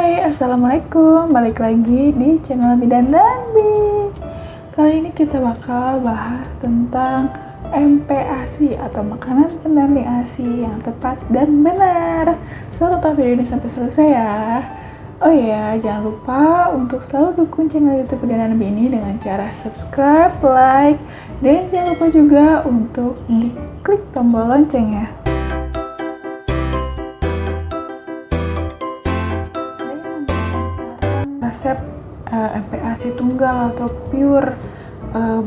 Hai, Assalamualaikum. Balik lagi di channel Bidan Nabi. Kali ini kita bakal bahas tentang MPASI atau makanan pendamping ASI yang tepat dan benar. So, tonton video ini sampai selesai ya. Oh iya, jangan lupa untuk selalu dukung channel YouTube Bidan Nabi ini dengan cara subscribe, like, dan jangan lupa juga untuk diklik tombol lonceng ya. Resep MPASI tunggal atau pure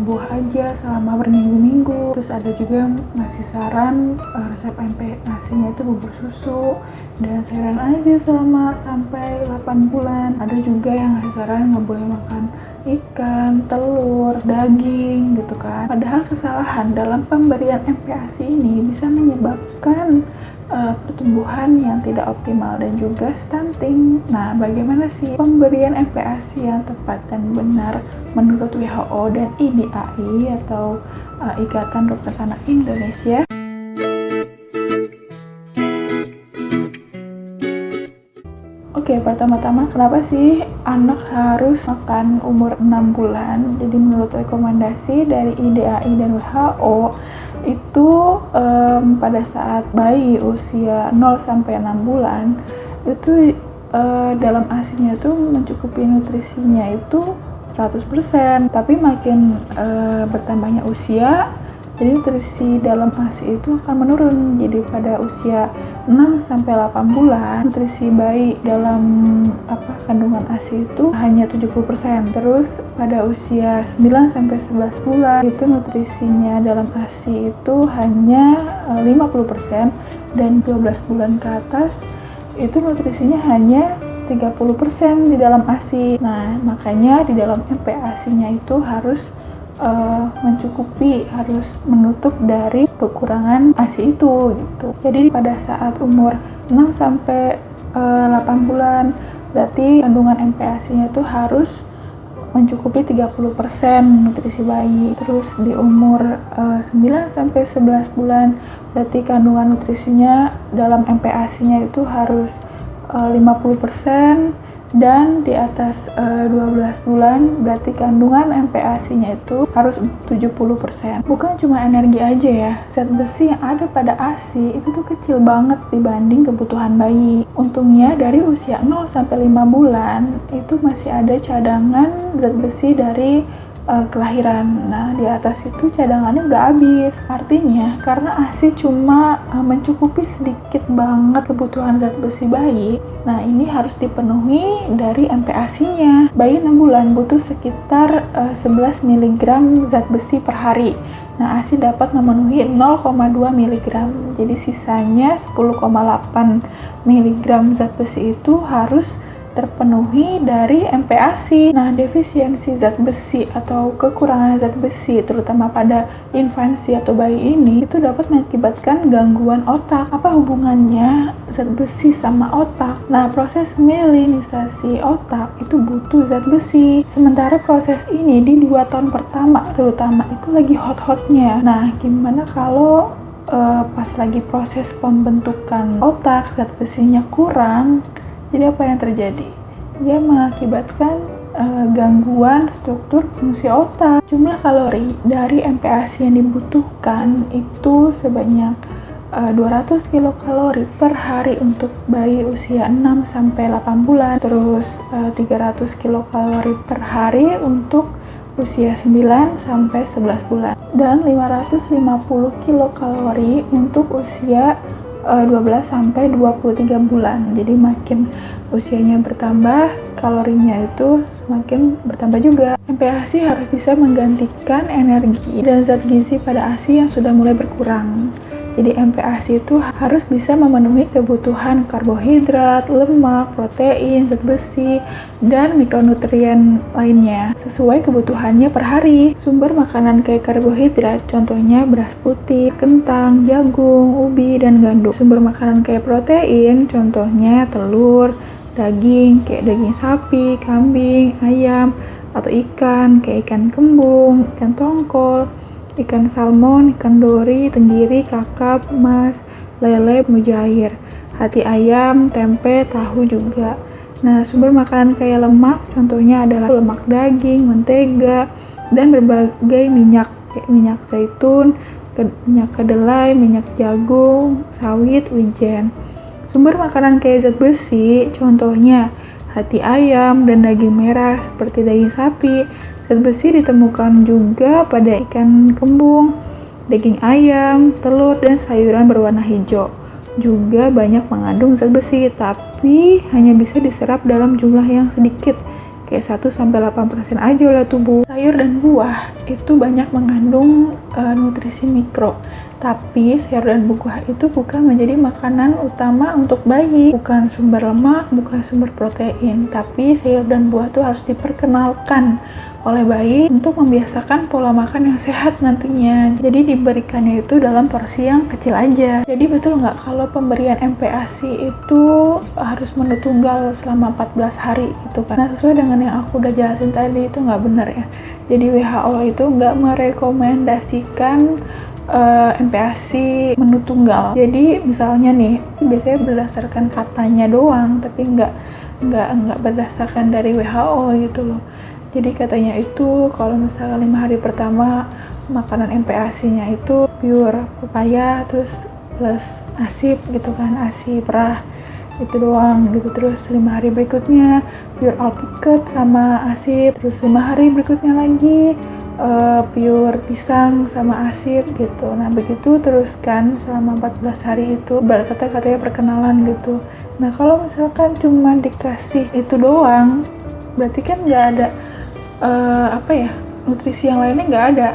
buah aja selama berminggu-minggu. Terus ada juga yang ngasih saran resep MPASI-nya itu bubur susu dan sayuran aja selama sampai 8 bulan. Ada juga yang ngasih saran nggak boleh makan ikan, telur, daging gitu kan. Padahal kesalahan dalam pemberian MPASI ini bisa menyebabkan pertumbuhan yang tidak optimal dan juga stunting. Nah, bagaimana sih pemberian MPASI yang tepat dan benar menurut WHO dan IDAI atau Ikatan Dokter Anak Indonesia? Oke, pertama-tama kenapa sih anak harus makan umur 6 bulan? Jadi menurut rekomendasi dari IDAI dan WHO itu pada saat bayi usia 0-6 bulan itu dalam ASI-nya itu mencukupi nutrisinya itu 100%. Tapi makin bertambahnya usia, jadi nutrisi dalam ASI itu akan menurun. Jadi pada usia 6-8 bulan nutrisi bayi dalam kandungan ASI itu hanya 70%. Terus pada usia 9-11 bulan itu nutrisinya dalam ASI itu hanya 50%, dan 12 bulan ke atas itu nutrisinya hanya 30% di dalam ASI. Nah, makanya di dalam MPASI-nya itu harus mencukupi, harus menutup dari kekurangan ASI itu gitu. Jadi pada saat umur 6-8 bulan berarti kandungan MPASI-nya itu harus mencukupi 30% nutrisi bayi. Terus di umur 9-11 bulan berarti kandungan nutrisinya dalam MPASI-nya itu harus 50%, dan di atas 12 bulan berarti kandungan MPASI-nya itu harus 70%. Bukan cuma energi aja ya, zat besi yang ada pada ASI itu tuh kecil banget dibanding kebutuhan bayi. Untungnya dari usia 0-5 bulan itu masih ada cadangan zat besi dari kelahiran. Nah, di atas itu cadangannya udah habis. Artinya karena ASI cuma mencukupi sedikit banget kebutuhan zat besi bayi, nah ini harus dipenuhi dari MPASI-nya. Bayi 6 bulan butuh sekitar 11 mg zat besi per hari. Nah, ASI dapat memenuhi 0,2 mg. Jadi sisanya 10,8 mg zat besi itu harus terpenuhi dari MPASI. Nah, defisiensi zat besi atau kekurangan zat besi terutama pada infansi atau bayi ini itu dapat mengakibatkan gangguan otak. Apa hubungannya zat besi sama otak? Nah, proses mielinisasi otak itu butuh zat besi. Sementara proses ini di 2 tahun pertama terutama itu lagi hot-hotnya. Nah, gimana kalau pas lagi proses pembentukan otak zat besinya kurang? Jadi apa yang terjadi? Dia mengakibatkan gangguan struktur fungsi otak. Jumlah kalori dari MPASI yang dibutuhkan itu sebanyak 200 kilokalori per hari untuk bayi usia 6-8 bulan. Terus 300 kilokalori per hari untuk usia 9-11 bulan. Dan 550 kilokalori untuk usia 12-23 bulan. Jadi makin usianya bertambah, kalorinya itu semakin bertambah juga. MPASI harus bisa menggantikan energi dan zat gizi pada ASI yang sudah mulai berkurang. Jadi MPASI itu harus bisa memenuhi kebutuhan karbohidrat, lemak, protein, zat besi, dan mikronutrien lainnya sesuai kebutuhannya per hari. Sumber makanan kayak karbohidrat contohnya beras putih, kentang, jagung, ubi, dan gandum. Sumber makanan kayak protein contohnya telur, daging kayak daging sapi, kambing, ayam, atau ikan kayak ikan kembung, ikan tongkol, ikan salmon, ikan dori, tenggiri, kakap, mas, lele, mujair, hati ayam, tempe, tahu juga. Nah, sumber makanan kaya lemak contohnya adalah lemak daging, mentega, dan berbagai minyak, kayak minyak zaitun, minyak kedelai, minyak jagung, sawit, wijen. Sumber makanan kaya zat besi contohnya hati ayam dan daging merah seperti daging sapi. Zat besi ditemukan juga pada ikan kembung, daging ayam, telur, dan sayuran berwarna hijau. Juga banyak mengandung zat besi, tapi hanya bisa diserap dalam jumlah yang sedikit, kayak 1-8% aja oleh tubuh. Sayur dan buah itu banyak mengandung nutrisi mikro, tapi sayur dan buah itu bukan menjadi makanan utama untuk bayi, bukan sumber lemak, bukan sumber protein, tapi sayur dan buah itu harus diperkenalkan oleh bayi untuk membiasakan pola makan yang sehat nantinya. Jadi diberikannya itu dalam porsi yang kecil aja. Jadi betul nggak kalau pemberian MPASI itu harus menu tunggal selama 14 hari gitu kan? Nah, sesuai dengan yang aku udah jelasin tadi itu nggak benar ya. Jadi WHO itu nggak merekomendasikan MPASI menu tunggal. Jadi misalnya nih, biasanya berdasarkan katanya doang, tapi nggak berdasarkan dari WHO gitu loh. Jadi katanya itu kalau misalnya 5 hari pertama makanan MPASI-nya itu pure pepaya terus plus asip gitu kan, asi perah itu doang gitu. Terus 5 hari berikutnya pure alpukat sama asip, terus 5 hari berikutnya lagi pure pisang sama asip gitu. Nah begitu terus kan selama 14 hari itu katanya perkenalan gitu. Nah kalau misalkan cuma dikasih itu doang berarti kan nggak ada nutrisi yang lainnya nggak ada,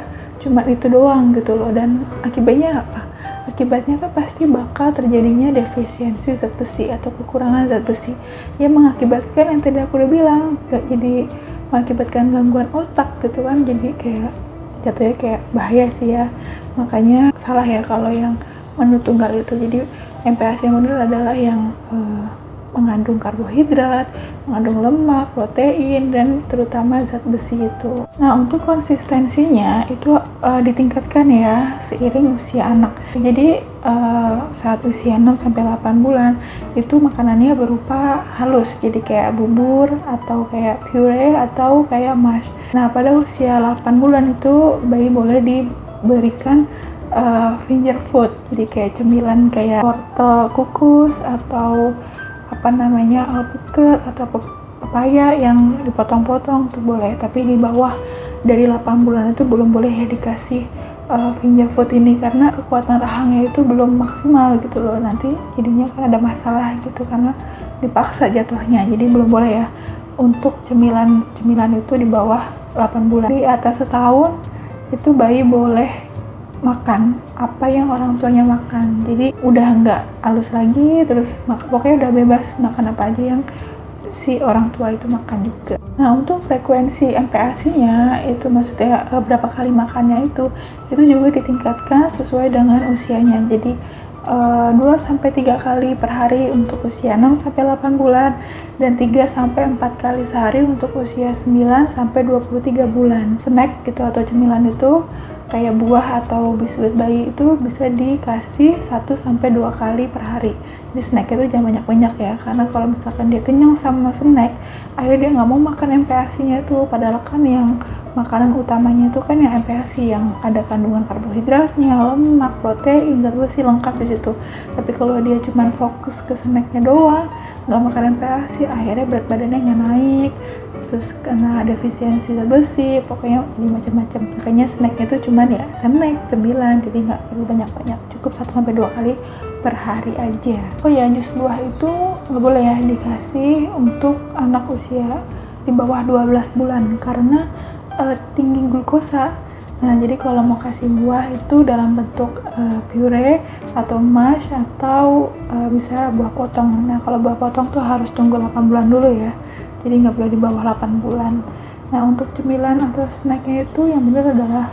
cuma itu doang gitu loh. Dan akibatnya apa? Akibatnya kan pasti bakal terjadinya defisiensi zat besi atau kekurangan zat besi yang mengakibatkan yang tadi aku udah bilang, jadi mengakibatkan gangguan otak gitu kan. Jadi kayak jatuhnya kayak bahaya sih ya. Makanya salah ya kalau yang menu tunggal itu. Jadi MPASI yang benar adalah yang mengandung karbohidrat, mengandung lemak, protein, dan terutama zat besi itu. Nah, untuk konsistensinya itu ditingkatkan ya seiring usia anak. Jadi saat usia 6-8 bulan itu makanannya berupa halus, jadi kayak bubur atau kayak puree atau kayak mash. Nah, pada usia 8 bulan itu bayi boleh diberikan finger food, jadi kayak cemilan kayak wortel kukus atau alpukat atau pepaya yang dipotong-potong itu boleh, tapi di bawah dari 8 bulan itu belum boleh ya dikasih finger food ini karena kekuatan rahangnya itu belum maksimal gitu loh. Nanti jadinya kan ada masalah gitu karena dipaksa jatuhnya. Jadi belum boleh ya untuk cemilan itu di bawah 8 bulan. Di atas setahun itu bayi boleh makan apa yang orang tuanya makan, jadi udah nggak halus lagi, terus pokoknya udah bebas makan apa aja yang si orang tua itu makan juga. Nah, untuk frekuensi MPASI-nya itu maksudnya berapa kali makannya itu juga ditingkatkan sesuai dengan usianya. Jadi 2-3 kali per hari untuk usia 6-8 bulan dan 3-4 kali sehari untuk usia 9-23 bulan. Snack gitu atau cemilan itu kayak buah atau biskuit bayi itu bisa dikasih 1-2 kali per hari. Jadi snack itu jangan banyak-banyak ya, karena kalau misalkan dia kenyang sama snack, akhirnya dia nggak mau makan MPASI-nya itu. Padahal kan yang makanan utamanya itu kan yang MPASI yang ada kandungan karbohidratnya, lemak, protein, zat besi lengkap di situ. Tapi kalau dia cuma fokus ke snacknya doang, nggak makan MPASI, akhirnya berat badannya nggak naik, terus karena defisiensi zat besi, pokoknya jadi macam-macam. Makanya snacknya itu cuman ya snack, cemilan, jadi nggak perlu banyak-banyak, cukup 1-2 kali per hari aja. Oh ya, jus buah itu nggak boleh ya dikasih untuk anak usia di bawah 12 bulan karena tinggi glukosa. Nah, jadi kalau mau kasih buah itu dalam bentuk puree atau mash atau bisa buah potong. Nah, kalau buah potong tuh harus tunggu 8 bulan dulu ya. Jadi nggak boleh di bawah 8 bulan. Nah, untuk cemilan atau snacknya itu yang benar adalah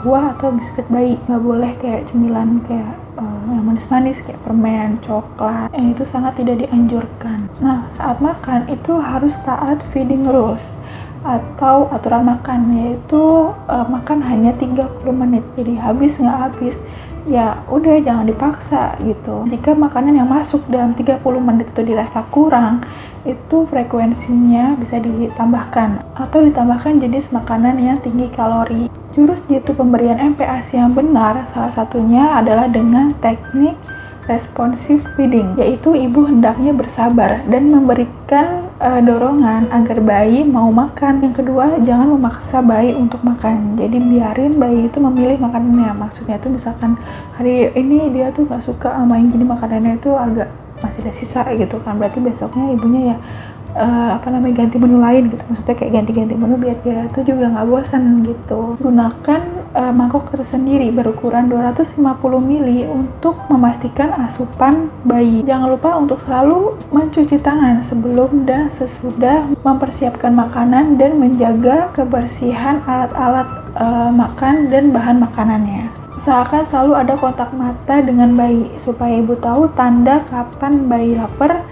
buah atau biskuit bayi. Nggak boleh kayak cemilan kayak yang manis-manis kayak permen, coklat. Itu sangat tidak dianjurkan. Nah, saat makan itu harus taat feeding rules atau aturan makan, yaitu makan hanya 30 menit. Jadi habis nggak habis. ya udah jangan dipaksa gitu. Jika makanan yang masuk dalam 30 menit itu dirasa kurang, itu frekuensinya bisa ditambahkan atau ditambahkan jenis makanan yang tinggi kalori. Jurus jitu pemberian MPASI yang benar salah satunya adalah dengan teknik responsive feeding, yaitu ibu hendaknya bersabar dan memberikan dorongan agar bayi mau makan. Yang kedua, jangan memaksa bayi untuk makan, jadi biarin bayi itu memilih makanannya. Maksudnya itu misalkan hari ini dia tuh gak suka sama yang gini, makanannya itu agak masih ada sisa gitu kan, berarti besoknya ibunya ya ganti menu lain gitu. Maksudnya kayak ganti-ganti menu biar dia tuh juga nggak bosan gitu. Gunakan mangkok tersendiri berukuran 250 ml untuk memastikan asupan bayi. Jangan lupa untuk selalu mencuci tangan sebelum dan sesudah mempersiapkan makanan dan menjaga kebersihan alat-alat makan dan bahan makanannya. Usahakan selalu ada kontak mata dengan bayi supaya ibu tahu tanda kapan bayi lapar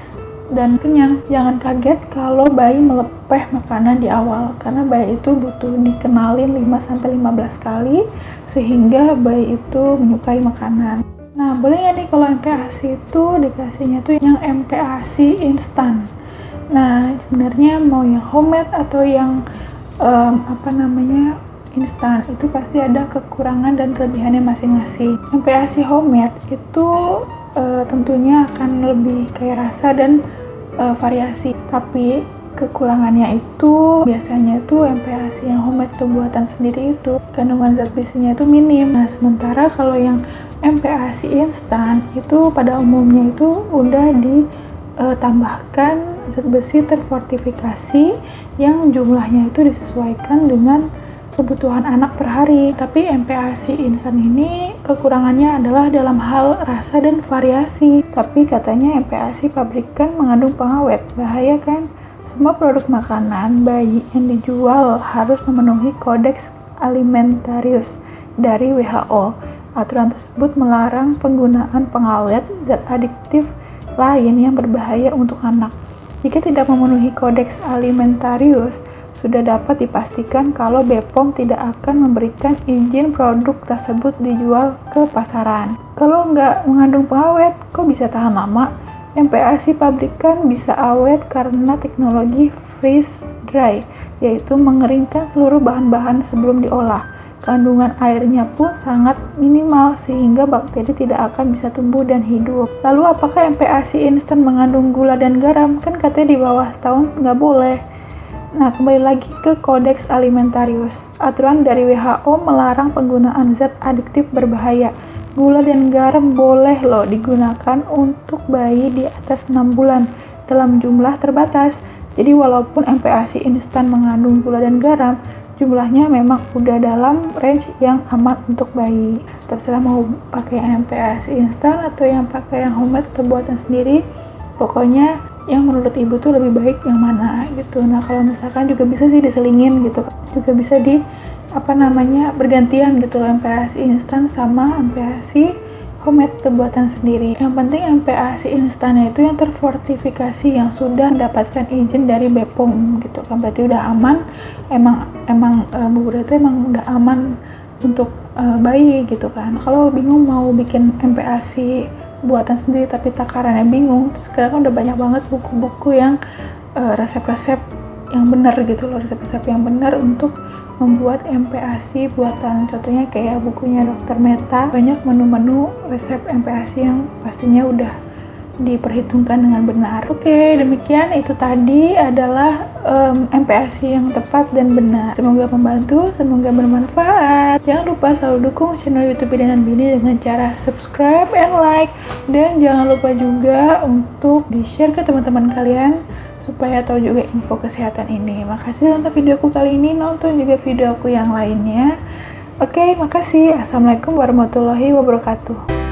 dan kenyang. Jangan kaget kalau bayi melepeh makanan di awal, karena bayi itu butuh dikenalin 5-15 kali sehingga bayi itu menyukai makanan. Nah, boleh nggak nih kalau MPASI itu dikasihnya tuh yang MPASI instan? Nah, sebenarnya mau yang homemade atau yang instan itu pasti ada kekurangan dan kelebihannya masing-masing. MPASI homemade itu tentunya akan lebih kaya rasa dan variasi, tapi kekurangannya itu biasanya itu MPASI yang homemade atau buatan sendiri itu kandungan zat besinya itu minim. Nah, sementara kalau yang MPASI instan itu pada umumnya itu udah ditambahkan zat besi terfortifikasi yang jumlahnya itu disesuaikan dengan kebutuhan anak per hari. Tapi MPASI instan ini kekurangannya adalah dalam hal rasa dan variasi. Tapi katanya MPASI pabrikan mengandung pengawet, bahaya kan? Semua produk makanan bayi yang dijual harus memenuhi Kodeks Alimentarius dari WHO. Aturan tersebut melarang penggunaan pengawet, zat adiktif lain yang berbahaya untuk anak. Jika tidak memenuhi Kodeks Alimentarius, sudah dapat dipastikan kalau BPOM tidak akan memberikan izin produk tersebut dijual ke pasaran. Kalau nggak mengandung pengawet, kok bisa tahan lama? MPASI pabrikan bisa awet karena teknologi freeze dry, yaitu mengeringkan seluruh bahan-bahan sebelum diolah. Kandungan airnya pun sangat minimal sehingga bakteri tidak akan bisa tumbuh dan hidup. Lalu apakah MPASI instan mengandung gula dan garam? Kan katanya di bawah setahun nggak boleh. Nah, kembali lagi ke Kodeks Alimentarius. Aturan dari WHO melarang penggunaan zat adiktif berbahaya. Gula dan garam boleh loh digunakan untuk bayi di atas 6 bulan dalam jumlah terbatas. Jadi walaupun MPASI instan mengandung gula dan garam, jumlahnya memang udah dalam range yang aman untuk bayi. Terserah mau pakai yang MPASI instan atau yang pakai yang homemade atau buatan sendiri. Pokoknya yang menurut ibu tuh lebih baik yang mana gitu. Nah, kalau misalkan juga bisa sih diselingin gitu, juga bisa bergantian gitu loh, MPASI instan sama MPASI homemade buatan sendiri. Yang penting MPASI instannya itu yang terfortifikasi, yang sudah mendapatkan izin dari BPOM gitu kan, berarti udah aman. Emang bubur itu emang udah aman untuk bayi gitu kan. Kalau bingung mau bikin MPASI buatan sendiri tapi takarannya bingung, terus sekarang kan udah banyak banget buku-buku yang resep-resep yang benar gitu loh, resep-resep yang benar untuk membuat MPASI buatan. Contohnya kayak bukunya Dr. Meta, banyak menu-menu resep MPASI yang pastinya udah diperhitungkan dengan benar. Oke, demikian itu tadi adalah MPASI yang tepat dan benar. Semoga membantu, semoga bermanfaat. Jangan lupa selalu dukung channel YouTube Bidan dan Bini dengan cara subscribe and like, dan jangan lupa juga untuk di-share ke teman-teman kalian supaya tahu juga info kesehatan ini. Makasih udah nonton videoku kali ini, nonton juga videoku yang lainnya. Oke, makasih. Assalamualaikum warahmatullahi wabarakatuh.